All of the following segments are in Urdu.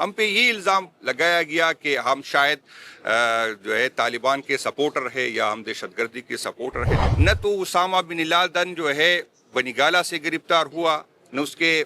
ہم پہ یہ الزام لگایا گیا کہ ہم شاید جو ہے طالبان کے سپورٹر ہے یا ہم دہشت گردی کے سپورٹر ہیں. نہ تو اسامہ بن لادن جو ہے بنگالا سے گرفتار ہوا، نہ اس کے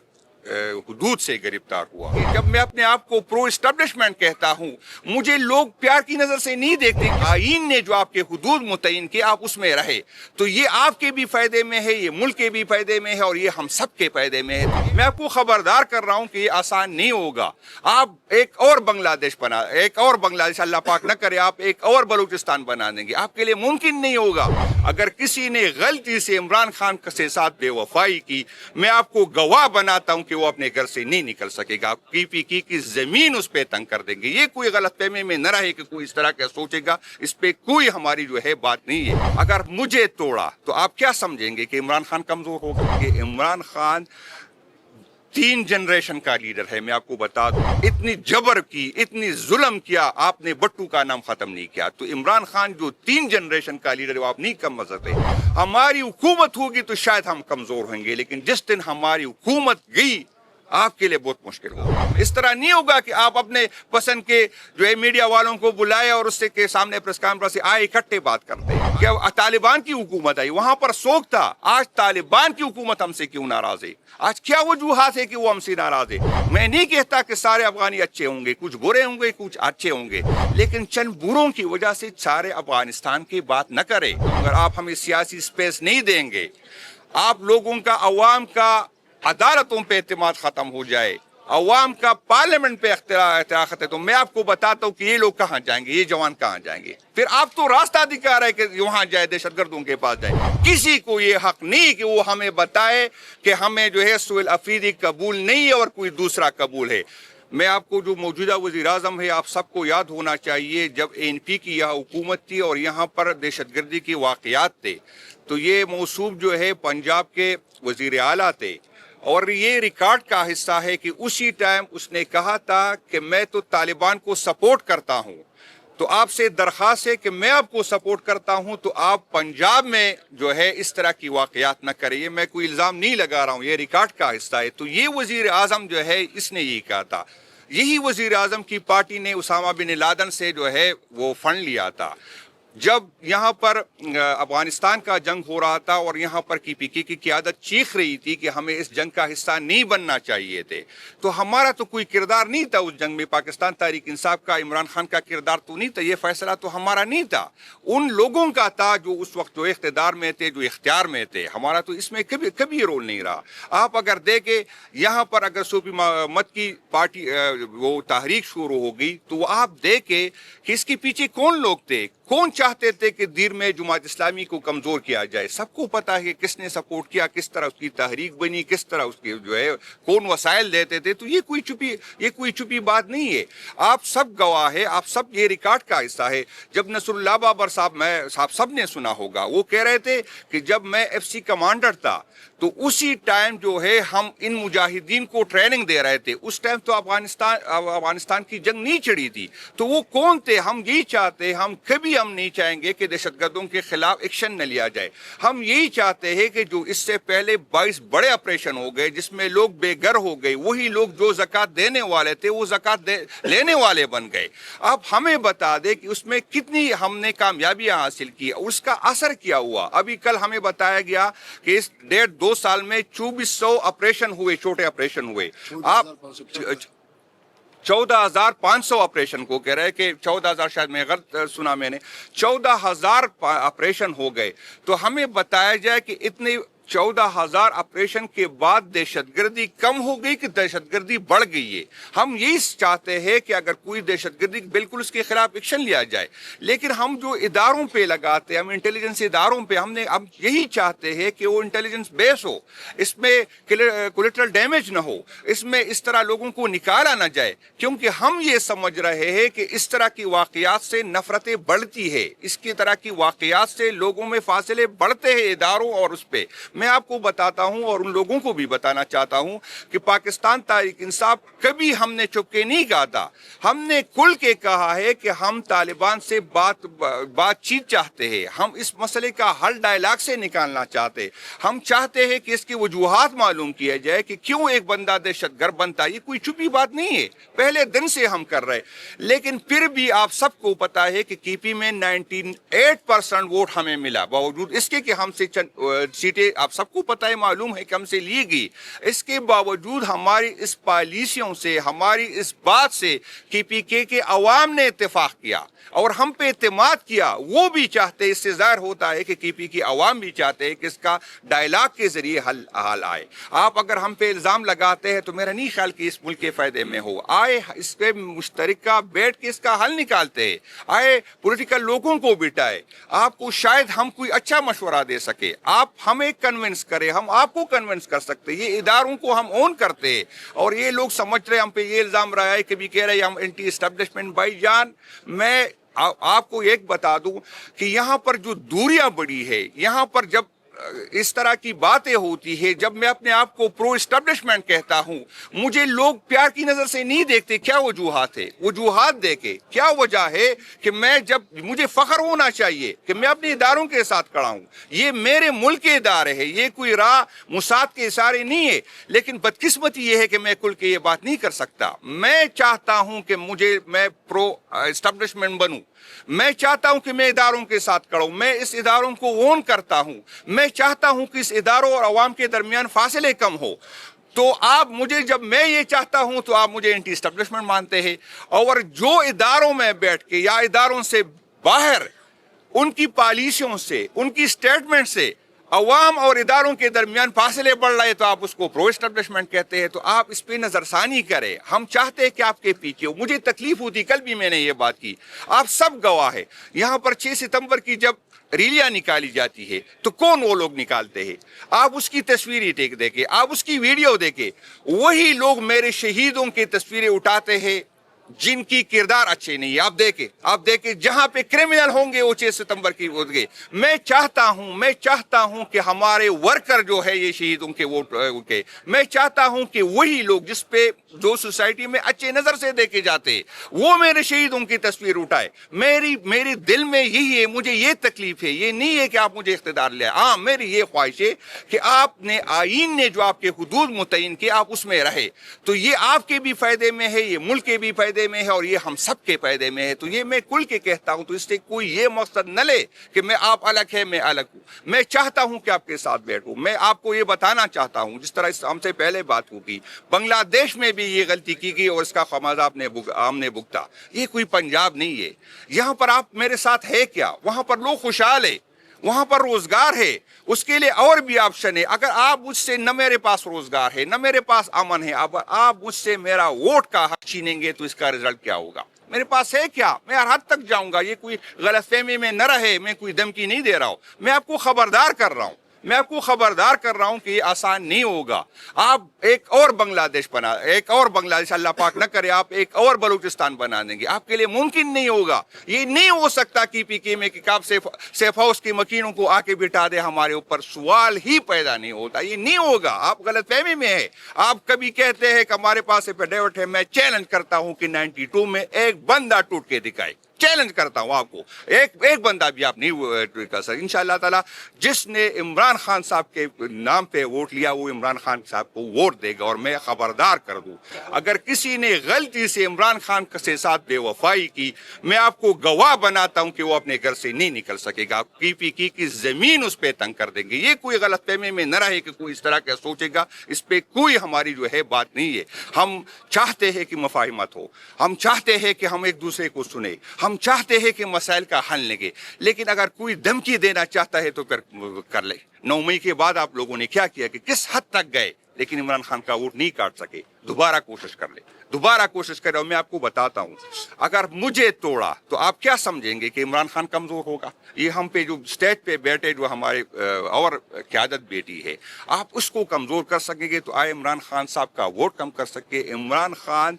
حدود سے گرفتار ہوا. جب میں اپنے آپ کو پرو اسٹیبلشمنٹ کہتا ہوں، مجھے لوگ پیار کی نظر سے نہیں دیکھتے. آئین نے جو آپ کے حدود متعین کیے آپ اس میں رہے، تو یہ آپ کے بھی فائدے میں ہے، یہ ملک کے بھی فائدے میں ہے، اور یہ ہم سب کے فائدے میں ہے. میں آپ کو خبردار کر رہا ہوں کہ یہ آسان نہیں ہوگا. آپ ایک اور بنگلہ دیش اللہ پاک نہ کرے آپ ایک اور بلوچستان بنا دیں گے، آپ کے لیے ممکن نہیں ہوگا. اگر کسی نے غلطی سے عمران خان کے ساتھ بے وفائی کی، میں آپ کو گواہ بناتا ہوں کہ وہ اپنے گھر سے نہیں نکل سکے گا. PPK کی زمین اس پہ تنگ کر دیں گے. یہ کوئی غلط فہمی میں نہ رہے کہ کوئی اس طرح کا سوچے گا، اس پہ کوئی ہماری جو ہے بات نہیں ہے. اگر مجھے توڑا تو آپ کیا سمجھیں گے کہ عمران خان کمزور ہوگا؟ کہ عمران خان 3 جنریشن کا لیڈر ہے. میں آپ کو بتا دوں، اتنی جبر کی، اتنی ظلم کیا، آپ نے بٹو کا نام ختم نہیں کیا. تو عمران خان جو 3 جنریشن کا لیڈر ہے وہ آپ نہیں کم سکتے. ہماری حکومت ہوگی تو شاید ہم کمزور ہوں گے، لیکن جس دن ہماری حکومت گئی آپ کے لیے بہت مشکل ہوگا. اس طرح نہیں ہوگا کہ آپ اپنے پسند کے جو ہے میڈیا والوں کو بلائے اور اس کے سامنے پریس کانفرنس سے آئے اکٹھے بات کرتے ہیں. کیا طالبان کی حکومت آئی، وہاں پر سوگ تھا. آج طالبان کی حکومت ہم سے کیوں ناراض ہے؟ آج کیا وجوہات ہے کہ وہ ہم سے ناراض ہے؟ میں نہیں کہتا کہ سارے افغانی اچھے ہوں گے، کچھ برے ہوں گے، کچھ اچھے ہوں گے، لیکن چند بروں کی وجہ سے سارے افغانستان کی بات نہ کرے. اگر آپ ہمیں سیاسی سپیس نہیں دیں گے، آپ لوگوں کا، عوام کا عدالتوں پہ اعتماد ختم ہو جائے، عوام کا پارلیمنٹ پہ اختیار ہے، تو میں آپ کو بتاتا ہوں کہ یہ لوگ کہاں جائیں گے، یہ جوان کہاں جائیں گے. پھر آپ تو راستہ دکھا رہے کہ وہاں جائے، دہشت گردوں کے پاس جائے. کسی کو یہ حق نہیں کہ وہ ہمیں بتائے کہ ہمیں جو ہے سہیل افریدی قبول نہیں ہے اور کوئی دوسرا قبول ہے. میں آپ کو جو موجودہ وزیر اعظم ہے، آپ سب کو یاد ہونا چاہیے، جب ANP کی یہاں حکومت تھی اور یہاں پر دہشت گردی کے واقعات تھے، تو یہ موصوف جو ہے پنجاب کے وزیر اعلیٰ تھے. اور یہ ریکارڈ کا حصہ ہے کہ اسی ٹائم اس نے کہا تھا کہ میں تو طالبان کو سپورٹ کرتا ہوں، تو آپ سے درخواست ہے کہ میں آپ کو سپورٹ کرتا ہوں تو آپ پنجاب میں جو ہے اس طرح کی واقعات نہ کریں. یہ میں کوئی الزام نہیں لگا رہا ہوں، یہ ریکارڈ کا حصہ ہے. تو یہ وزیر اعظم جو ہے اس نے یہ کہا تھا. یہی وزیر اعظم کی پارٹی نے اسامہ بن لادن سے جو ہے وہ فنڈ لیا تھا. جب یہاں پر افغانستان کا جنگ ہو رہا تھا اور یہاں پر PPK کی قیادت چیخ رہی تھی کہ ہمیں اس جنگ کا حصہ نہیں بننا چاہیے تھے، تو ہمارا تو کوئی کردار نہیں تھا اس جنگ میں. پاکستان تحریک انصاف کا، عمران خان کا کردار تو نہیں تھا. یہ فیصلہ تو ہمارا نہیں تھا، ان لوگوں کا تھا جو اس وقت جو اقتدار میں تھے، جو اختیار میں تھے. ہمارا تو اس میں کبھی رول نہیں رہا. آپ اگر دیکھیں یہاں پر اگر صوفی محمد کی پارٹی وہ تحریک شروع ہو گئی، تو آپ دیکھیں کہ اس کے پیچھے کون لوگ تھے، کون چاہتے تھے کہ دیر میں جماعت اسلامی کو کمزور کیا جائے. سب کو پتا ہے کہ کس نے سپورٹ کیا، کس طرح اس کی تحریک بنی، کس طرح اس کی جو ہے کون وسائل دیتے تھے. تو یہ کوئی چھپی بات نہیں ہے. آپ سب گواہ ہے، آپ سب، یہ ریکارڈ کا حصہ ہے. جب نصر اللہ بابر صاحب سب نے سنا ہوگا، وہ کہہ رہے تھے کہ جب میں FC کمانڈر تھا تو اسی ٹائم جو ہے ہم ان مجاہدین کو ٹریننگ دے رہے تھے. اس ٹائم تو افغانستان کی جنگ نہیں چڑھی تھی. تو وہ کون تھے؟ ہم یہی چاہتے، ہم نہیں چاہیں گے کہ دہشت گردوں کے خلاف ایکشن نہ لیا جائے. ہم یہی چاہتے ہیں کہ جو اس سے پہلے 22 بڑے آپریشن ہو گئے جس میں لوگ بے گھر ہو گئے، وہی لوگ جو زکوٰۃ دینے والے تھے وہ زکوٰۃ لینے والے بن گئے. اب ہمیں بتا دے کہ اس میں کتنی ہم نے کامیابیاں حاصل کی، اس کا اثر کیا ہوا. ابھی کل ہمیں بتایا گیا کہ اس 1.5-2 سال میں 2400 آپریشن ہوئے، چھوٹے آپریشن ہوئے. آپ 14,500 آپریشن کو کہہ رہے کہ 14,000، شاید میں غلط سنا میں نے، 14,000 آپریشن ہو گئے. تو ہمیں بتایا جائے کہ اتنے 14,000 آپریشن کے بعد دہشت گردی کم ہو گئی کہ دہشت گردی بڑھ گئی ہے. ہم یہی چاہتے ہیں کہ اگر کوئی دہشت گردی بالکل اس کے خلاف ایکشن لیا جائے. لیکن ہم جو اداروں پہ لگاتے ہیں، ہم انٹیلیجنس اداروں پہ، ہم یہی چاہتے ہیں کہ وہ انٹیلیجنس بیس ہو، اس میں کولیٹرل ڈیمیج نہ ہو، اس میں اس طرح لوگوں کو نکالا نہ جائے. کیونکہ ہم یہ سمجھ رہے ہیں کہ اس طرح کی واقعات سے نفرتیں بڑھتی ہے، اس کی طرح کی واقعات سے لوگوں میں فاصلے بڑھتے ہیں اداروں اور اس پہ. میں آپ کو بتاتا ہوں اور ان لوگوں کو بھی بتانا چاہتا ہوں کہ پاکستان تحریک انصاف کبھی ہم نے چپ کے نہیں کہا تھا. ہم نے کھل کے کہا ہے کہ ہم طالبان سے بات چیت چاہتے ہیں. ہم اس مسئلے کا حل ڈائلاگ سے نکالنا چاہتے. ہم چاہتے ہیں کہ اس کی وجوہات معلوم کیا جائے کہ کیوں ایک بندہ دہشت گرد بنتا. یہ کوئی چھپی بات نہیں ہے, پہلے دن سے ہم کر رہے. لیکن پھر بھی آپ سب کو پتا ہے کہ کی پی میں 98% ووٹ ہمیں ملا, باوجود اس کے کہ ہم سے چند سیٹیں آپ سب کو پتا ہے, معلوم ہے کہ ہم سے لی گئی. اس کے باوجود ہماری اس پالیسیوں سے, ہماری اس بات سے کی پی کے عوام نے اتفاق کیا اور ہم پہ اعتماد کیا. وہ بھی چاہتے, اس سے ظاہر ہوتا ہے کہ کی پی کی عوام بھی چاہتے ہیں کہ اس کا ڈائلاگ کے ذریعے حل آئے. آپ اگر ہم پہ الزام لگاتے ہیں تو میرا نہیں خیال کہ اس ملک کے فائدے میں ہو. آئے اس پہ مشترکہ بیٹھ کے اس کا حل نکالتے ہیں. آئے پولیٹیکل لوگوں کو بٹائے. آپ کو شاید ہم کوئی اچھا مشورہ دے سکے. آپ ہمیں کنونس کریں, ہم آپ کو کنونس کر سکتے. یہ اداروں کو ہم اون کرتے ہیں اور یہ لوگ سمجھ رہے ہم پہ یہ الزام رہا ہے, کبھی کہہ رہے ہم اینٹی اسٹیبلشمنٹ. بھائی جان, میں آپ کو ایک بتا دوں کہ یہاں پر جو دوریاں بڑی ہے, یہاں پر جب اس طرح کی باتیں ہوتی ہے, جب میں اپنے آپ کو پرو اسٹیبلشمنٹ کہتا ہوں, مجھے لوگ پیار کی نظر سے نہیں دیکھتے. کیا وجوہات ہے؟ وجوہات دیکھے. کیا وجہ ہے کہ میں جب مجھے فخر ہونا چاہیے کہ میں اپنے اداروں کے ساتھ کھڑا ہوں. یہ میرے ملک کے ادارے ہیں, یہ کوئی راہ مساعد کے اشارے نہیں ہے. لیکن بدقسمتی یہ ہے کہ میں کھل کے یہ بات نہیں کر سکتا. میں چاہتا ہوں کہ میں پرو اسٹیبلشمنٹ بنوں. میں چاہتا ہوں کہ میں اداروں کے ساتھ کھڑا ہوں. میں اس اداروں کو اون کرتا ہوں. میں چاہتا ہوں کہ اس اداروں اور عوام کے درمیان فاصلے کم ہو. تو آپ مجھے, جب میں یہ چاہتا ہوں تو آپ مجھے اینٹی اسٹیبلشمنٹ مانتے ہیں. اور جو اداروں میں بیٹھ کے یا اداروں سے باہر ان کی پالیسیوں سے, ان کی سٹیٹمنٹ سے عوام اور اداروں کے درمیان فاصلے بڑھ رہے, تو آپ اس کو پرو اسٹیبلشمنٹ کہتے ہیں. تو آپ اس پہ نظر ثانی کریں. ہم چاہتے ہیں کہ آپ کے پیچھے ہو. مجھے تکلیف ہوتی, کل بھی میں نے یہ بات کی, آپ سب گواہ ہیں. یہاں پر 6 ستمبر کی جب ریلیاں نکالی جاتی ہے تو کون وہ لوگ نکالتے ہیں؟ آپ اس کی تصویری دیکھیں, آپ اس کی ویڈیو دیکھیں. وہی لوگ میرے شہیدوں کی تصویریں اٹھاتے ہیں جن کی کردار اچھے نہیں ہے. آپ دیکھیں جہاں پہ کرمنل ہوں گے وہ 6 ستمبر کی ہوں گے. میں چاہتا ہوں کہ ہمارے ورکر جو ہے یہ شہیدوں کے ووٹ کے, میں چاہتا ہوں کہ وہی لوگ جو سوسائٹی میں اچھے نظر سے دیکھے جاتے وہ میرے شہیدوں کی تصویر اٹھائے. میری دل میں یہی ہے, مجھے یہ تکلیف ہے. یہ نہیں ہے کہ آپ مجھے اقتدار لے. ہاں, میری یہ خواہش ہے کہ آپ نے آئین نے جو آپ کے حدود متعین کیے آپ اس میں رہے. تو یہ آپ کے بھی فائدے میں ہے, یہ ملک کے بھی فائدے میں ہے اور یہ ہم سب کے فائدے میں ہے. تو یہ میں کھل کے کہتا ہوں. تو اس سے کوئی یہ مقصد نہ لے کہ میں آپ الگ ہے میں الگ ہوں. میں چاہتا ہوں کہ آپ کے ساتھ بیٹھوں. میں آپ کو یہ بتانا چاہتا ہوں, جس طرح ہم سے پہلے بات ہوگی, بنگلہ دیش میں بھی یہ غلطی کی گئی اور اس کا خمیازہ ہم نے بھگتا. یہ کوئی پنجاب نہیں ہے. یہاں پر آپ میرے ساتھ ہے کیا؟ وہاں پر لوگ خوشحال ہے, وہاں پر روزگار ہے. اس کے لیے اور بھی آپشن ہے. اگر آپ مجھ سے, نہ میرے پاس روزگار ہے, نہ میرے پاس امن ہے, اب آپ مجھ سے میرا ووٹ کا حق چھینیں گے تو اس کا رزلٹ کیا ہوگا؟ میرے پاس ہے کیا؟ میں ہر حد تک جاؤں گا. یہ کوئی غلط فہمی میں نہ رہے, میں کوئی دھمکی نہیں دے رہا ہوں. میں آپ کو خبردار کر رہا ہوں کہ یہ آسان نہیں ہوگا. آپ ایک اور بنگلہ دیش اللہ پاک نہ کرے, آپ ایک اور بلوچستان بنا دیں گے. آپ کے لیے ممکن نہیں ہوگا. یہ نہیں ہو سکتا کی پی کے میں کہ آپ سیف ہاؤس کے مکینوں کو آ کے بٹھا دے ہمارے اوپر. سوال ہی پیدا نہیں ہوتا. یہ نہیں ہوگا. آپ غلط فہمی میں ہے. آپ کبھی کہتے ہیں کہ ہمارے پاس ایفیڈیوٹ ہے. میں چیلنج کرتا ہوں کہ 92 میں ایک بندہ ٹوٹ کے دکھائے. چیلنج کرتا ہوں آپ کو, ایک بندہ بھی آپ نہیں کر سکتے. انشاءاللہ تعالی جس نے عمران خان صاحب کے نام پہ ووٹ لیا وہ عمران خان صاحب کو ووٹ دے گا. اور میں خبردار کر دوں, اگر کسی نے غلطی سے عمران خان کے ساتھ بے وفائی کی, میں آپ کو گواہ بناتا ہوں کہ وہ اپنے گھر سے نہیں نکل سکے گا. پی پی کی زمین اس پہ تنگ کر دیں گے. یہ کوئی غلط فہمی میں نہ رہے کہ کوئی اس طرح کا سوچے گا. اس پہ کوئی ہماری جو ہے بات نہیں ہے. ہم چاہتے ہیں کہ مفاہمت ہو, ہم چاہتے ہیں کہ ہم ایک دوسرے کو سنیں, ہم چاہتے ہیں کہ مسائل کا حل لگے. لیکن اگر کوئی دھمکی دینا چاہتا ہے تو پھر کر لے. 9 مئی کے بعد آپ لوگوں نے کیا کیا کہ کس حد تک گئے, لیکن عمران خان کا ووٹ نہیں کاٹ سکے. دوبارہ کوشش کر لے, دوبارہ کوشش کرے. اور میں آپ کو بتاتا ہوں, اگر مجھے توڑا تو آپ کیا سمجھیں گے کہ عمران خان کمزور ہوگا؟ یہ ہم پہ جو اسٹیج پہ بیٹھے جو ہمارے اور قیادت بیٹی ہے, آپ اس کو کمزور کر سکیں گے تو آئے عمران خان صاحب کا ووٹ کم کر سکے. عمران خان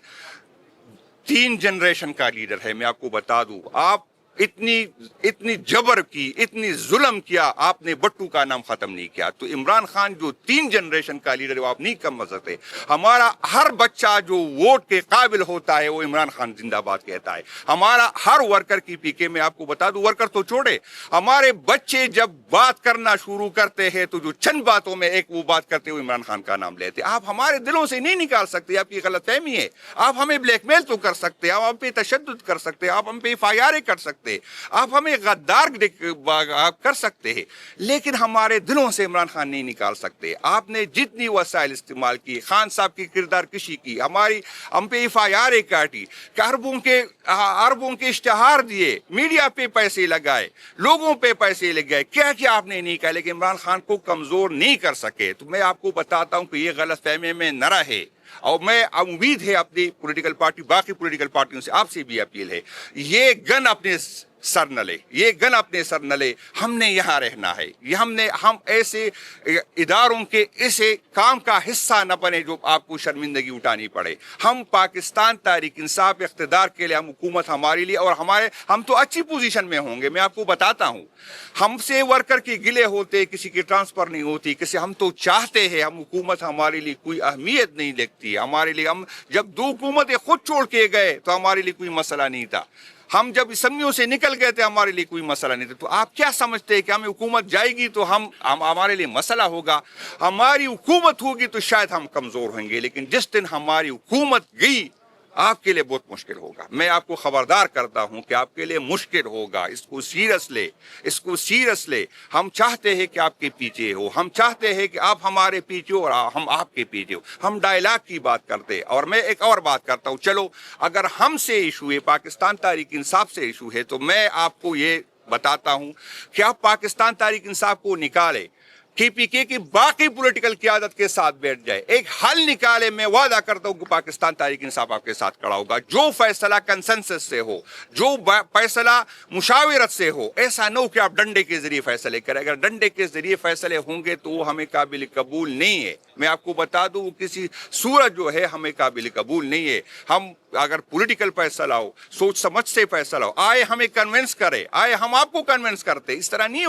3 جنریشن کا لیڈر ہے. میں آپ کو بتا دوں, آپ اتنی جبر کی، اتنی ظلم کیا، آپ نے بٹو کا نام ختم نہیں کیا. تو عمران خان جو 3 جنریشن کا لیڈر ہے وہ آپ نہیں کم سکتے. ہمارا ہر بچہ جو ووٹ کے قابل ہوتا ہے وہ عمران خان زندہ باد کہتا ہے. ہمارا ہر ورکر کی پی کے میں آپ کو بتا دوں، ورکر تو چھوڑے، ہمارے بچے جب بات کرنا شروع کرتے ہیں تو جو چند باتوں میں ایک وہ بات کرتے ہوئے عمران خان کا نام لیتے. آپ ہمارے دلوں سے نہیں نکال سکتے، آپ کی غلط فہمی ہے. آپ ہمیں بلیک میل تو کر سکتے، آپ ہم پہ تشدد کر سکتے، آپ ہم پہ FIR کر سکتے، آپ ہمیں غدار کر سکتے ہیں، لیکن ہمارے دلوں سے عمران خان نہیں نکال سکتے. آپ نے جتنی وسائل استعمال کی، خان صاحب کی کردار کشی کی، ہم پہ FIR کاٹی، اربوں کے اشتہار دیے، میڈیا پہ پیسے لگائے، لوگوں پہ پیسے لگائے، کیا آپ نے نہیں کہا، لیکن عمران خان کو کمزور نہیں کر سکے. تو میں آپ کو بتاتا ہوں کہ یہ غلط فہمی میں نہ رہے، اور میں امید ہے اپنی پولیٹیکل پارٹی، باقی پولیٹیکل پارٹیوں سے، آپ سے بھی اپیل ہے، یہ گن اپنے سر نہ لے، یہ گن اپنے سر نہ لے. ہم نے یہاں رہنا ہے، ہم ایسے اداروں کے ایسے کام کا حصہ نہ بنے جو آپ کو شرمندگی اٹھانی پڑے. ہم پاکستان تحریک انصاف اقتدار کے لیے، ہم حکومت ہمارے لیے، اور ہم تو اچھی پوزیشن میں ہوں گے. میں آپ کو بتاتا ہوں، ہم سے ورکر کی گلے ہوتے، کسی کی ٹرانسفر نہیں ہوتی، ہم تو چاہتے ہیں، ہم حکومت ہمارے لیے کوئی اہمیت نہیں لگتی ہمارے لیے. ہم جب 2 حکومتیں خود چھوڑ کے گئے تو ہمارے لیے کوئی مسئلہ نہیں تھا. ہم جب اسمبلیوں سے نکل گئے تھے ہمارے لیے کوئی مسئلہ نہیں تھا. تو آپ کیا سمجھتے ہیں کہ ہمیں حکومت جائے گی تو ہمارے لیے مسئلہ ہوگا؟ ہماری حکومت ہوگی تو شاید ہم کمزور ہوں گے، لیکن جس دن ہماری حکومت گئی آپ کے لیے بہت مشکل ہوگا. میں آپ کو خبردار کرتا ہوں کہ آپ کے لیے مشکل ہوگا. اس کو سیریس لے. ہم چاہتے ہیں کہ آپ کے پیچھے ہو، ہم چاہتے ہیں کہ آپ ہمارے پیچھے ہو اور ہم آپ کے پیچھے ہو. ہم ڈائلاگ کی بات کرتے، اور میں ایک اور بات کرتا ہوں. چلو اگر ہم سے ایشو ہے، پاکستان تحریک انصاف سے ایشو ہے، تو میں آپ کو یہ بتاتا ہوں کہ آپ پاکستان تحریک انصاف کو نکالے، KPK کی باقی پولیٹیکل قیادت کے ساتھ بیٹھ جائے، ایک حل نکالے. میں وعدہ کرتا ہوں کہ پاکستان تحریک انصاف آپ کے ساتھ کھڑا ہوگا. جو فیصلہ کنسنسس سے ہو، جو فیصلہ مشاورت سے ہو، ایسا نہ ہو کہ آپ ڈنڈے کے ذریعے فیصلے کریں. اگر ڈنڈے کے ذریعے فیصلے ہوں گے تو وہ ہمیں قابل قبول نہیں ہے. میں آپ کو بتا دوں کسی صورت جو ہے ہمیں قابل قبول نہیں ہے. ہم اگر پولیٹیکل فیصلہ ہو، سوچ سمجھ سے فیصلہ ہو، آئے ہمیں کنونس کرے، آئے ہم آپ کو کنونس کرتے. اس طرح نہیں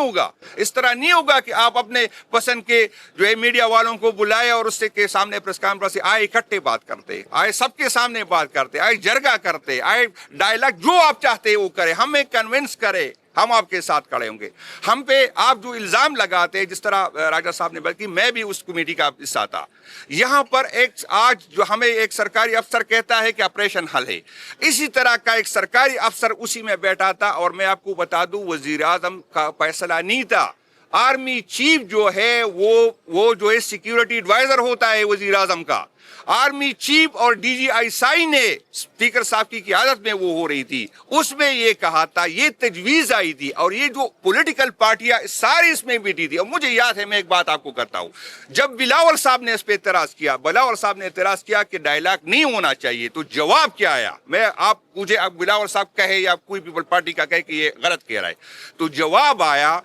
ہوگا کہ آپ اپنے پسند کے جو ہے میڈیا والوں کو بلائے اور اس سے کے سامنے پریس کانفرنس سے آئے اکٹھے بات کرتے، آئے سب کے سامنے بات کرتے، آئے جرگہ کرتے، آئے ڈائلاگ، جو آپ چاہتے ہیں وہ کرے، ہمیں کنونس کرے، ہم آپ کے ساتھ کھڑے ہوں گے. ہم پہ آپ جو الزام لگاتے ہیں، جس طرح راجہ صاحب نے بلکہ میں بھی اس کمیٹی کا حصہ تھا. یہاں پر آج جو ہمیں ایک سرکاری افسر کہتا ہے کہ آپریشن حل ہے، اسی طرح کا ایک سرکاری افسر اسی میں بیٹھا تھا. اور میں آپ کو بتا دوں وزیر اعظم کا فیصلہ نہیں تھا. آرمی چیف جو ہے وہ جو ہے سیکیورٹی ایڈوائزر ہوتا ہے وزیر اعظم کا. آرمی چیف اور DGI نے اسپیکر صاحب کی قیادت میں وہ ہو رہی تھی، اس میں یہ کہا تھا، یہ تجویز آئی تھی، اور یہ جو پولیٹیکل پارٹیاں ساری اس میں بیٹھی تھی. اور مجھے یاد ہے، میں ایک بات آپ کو کرتا ہوں، جب بلاول صاحب نے اس پہ اعتراض کیا کہ ڈائلاگ نہیں ہونا چاہیے، تو جواب کیا آیا؟ مجھے بلاول صاحب کہے یا کوئی پیپل پارٹی کا کہے کہ یہ غلط کہہ رہا ہے، تو جواب آیا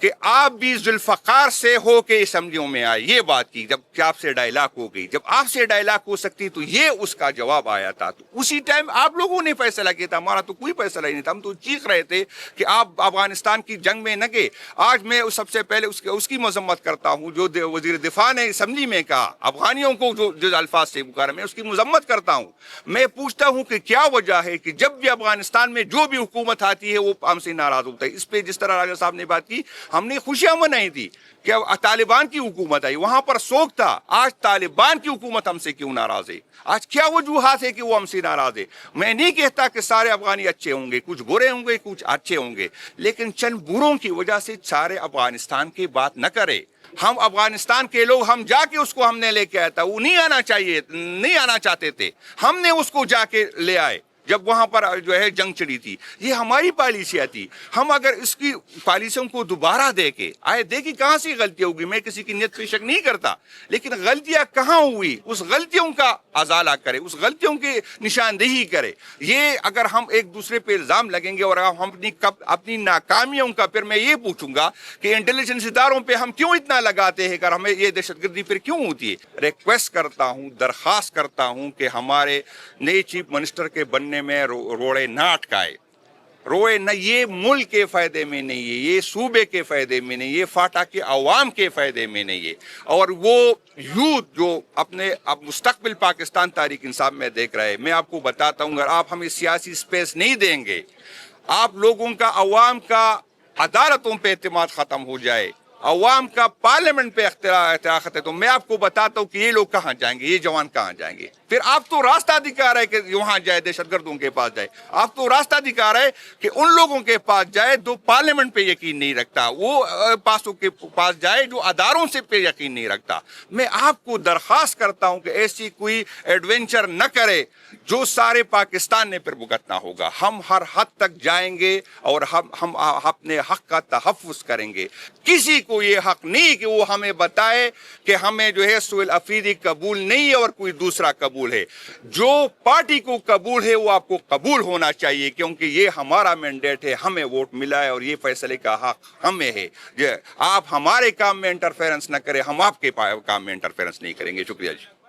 کہ آپ بھی ذوالفقار سے ہو کے اسمبلیوں میں آئے. یہ بات کی جب آپ سے ڈائلاگ ہو گئی، جب آپ سے ڈائلاگ ہو سکتی تو یہ اس کا جواب آیا تھا. تو اسی ٹائم آپ لوگوں نے فیصلہ کیا تھا، ہمارا تو کوئی فیصلہ ہی نہیں تھا. ہم تو چیخ رہے تھے کہ آپ افغانستان کی جنگ میں نہ گئے. آج میں سب سے پہلے اس کی مذمت کرتا ہوں جو وزیر دفاع نے اسمبلی میں کہا، افغانیوں کو جو الفاظ سے پکارا، میں اس کی مذمت کرتا ہوں. میں پوچھتا ہوں کہ کیا وجہ ہے کہ جب بھی افغانستان میں جو بھی حکومت آتی ہے وہ ہم سے ناراض ہوتا ہے. اس پہ جس طرح راجہ صاحب نے بات کی، ہم نے خوشیاں منائی تھی کہ طالبان کی حکومت آئی، وہاں پر سوگ تھا. آج طالبان کی حکومت ہم سے کیوں ناراض ہے؟ آج کیا وجوہات ہے کہ وہ ہم سے ناراض ہے؟ میں نہیں کہتا کہ سارے افغانی اچھے ہوں گے، کچھ برے ہوں گے، کچھ اچھے ہوں گے، لیکن چند بروں کی وجہ سے سارے افغانستان کی بات نہ کرے. ہم افغانستان کے لوگ، ہم جا کے اس کو ہم نے لے کے آیا تھا، وہ نہیں آنا چاہتے تھے، ہم نے اس کو جا کے لے آئے جب وہاں پر جو ہے جنگ چڑھی تھی. یہ ہماری پالیسیاں تھی. ہم اگر اس کی پالیسیوں کو دوبارہ دیکھیں کہاں سے غلطی ہوگی. میں کسی کی نیت پہ شک نہیں کرتا، لیکن غلطیاں کہاں ہوئی اس غلطیوں کا ازالہ کرے، اس غلطیوں کی نشاندہی کرے. یہ اگر ہم ایک دوسرے پہ الزام لگیں گے اور ہم اپنی ناکامیوں کا، پھر میں یہ پوچھوں گا کہ انٹیلیجنس اداروں پہ ہم کیوں اتنا لگاتے ہیں، ہمیں یہ دہشت گردی پھر کیوں ہوتی ہے. ریکویسٹ کرتا ہوں، درخواست کرتا ہوں کہ ہمارے نئے چیف منسٹر کے بننے میں روڑے نہ اٹکائے. روئے نہ، یہ ملک کے فائدے میں نہیں ہے، یہ صوبے کے فائدے میں نہیں، یہ فاٹا کے عوام کے فائدے میں نہیں ہے. اور وہ یوتھ جو اپنے اب مستقبل پاکستان تحریک انصاف میں دیکھ رہے ہیں، میں آپ کو بتاتا ہوں، اگر آپ ہمیں سیاسی سپیس نہیں دیں گے، آپ لوگوں کا، عوام کا عدالتوں پہ اعتماد ختم ہو جائے، عوام کا پارلیمنٹ پہ اختیار ہے، تو میں آپ کو بتاتا ہوں کہ یہ لوگ کہاں جائیں گے، یہ جوان کہاں جائیں گے. پھر آپ تو راستہ دکھا رہے کہ وہاں جائے، دہشت گردوں کے پاس جائے. آپ تو راستہ دکھا رہے کہ ان لوگوں کے پاس جائے جو پارلیمنٹ پہ یقین نہیں رکھتا، وہ پاسوں کے پاس جائے جو اداروں سے پہ یقین نہیں رکھتا. میں آپ کو درخواست کرتا ہوں کہ ایسی کوئی ایڈونچر نہ کرے جو سارے پاکستان نے پھر بھگتنا ہوگا. ہم ہر حد تک جائیں گے اور ہم اپنے حق کا تحفظ کریں گے. کسی کو یہ حق نہیں کہ وہ ہمیں بتائے کہ ہمیں جو ہے سہیل افریدی قبول نہیں ہے اور کوئی دوسرا قبول ہے. جو پارٹی کو قبول ہے وہ آپ کو قبول ہونا چاہیے، کیونکہ یہ ہمارا مینڈیٹ ہے، ہمیں ووٹ ملا ہے اور یہ فیصلے کا حق ہمیں ہے. آپ ہمارے کام میں انٹرفیرنس نہ کریں، ہم آپ کے کام میں انٹرفیرنس نہیں کریں گے. شکریہ جی.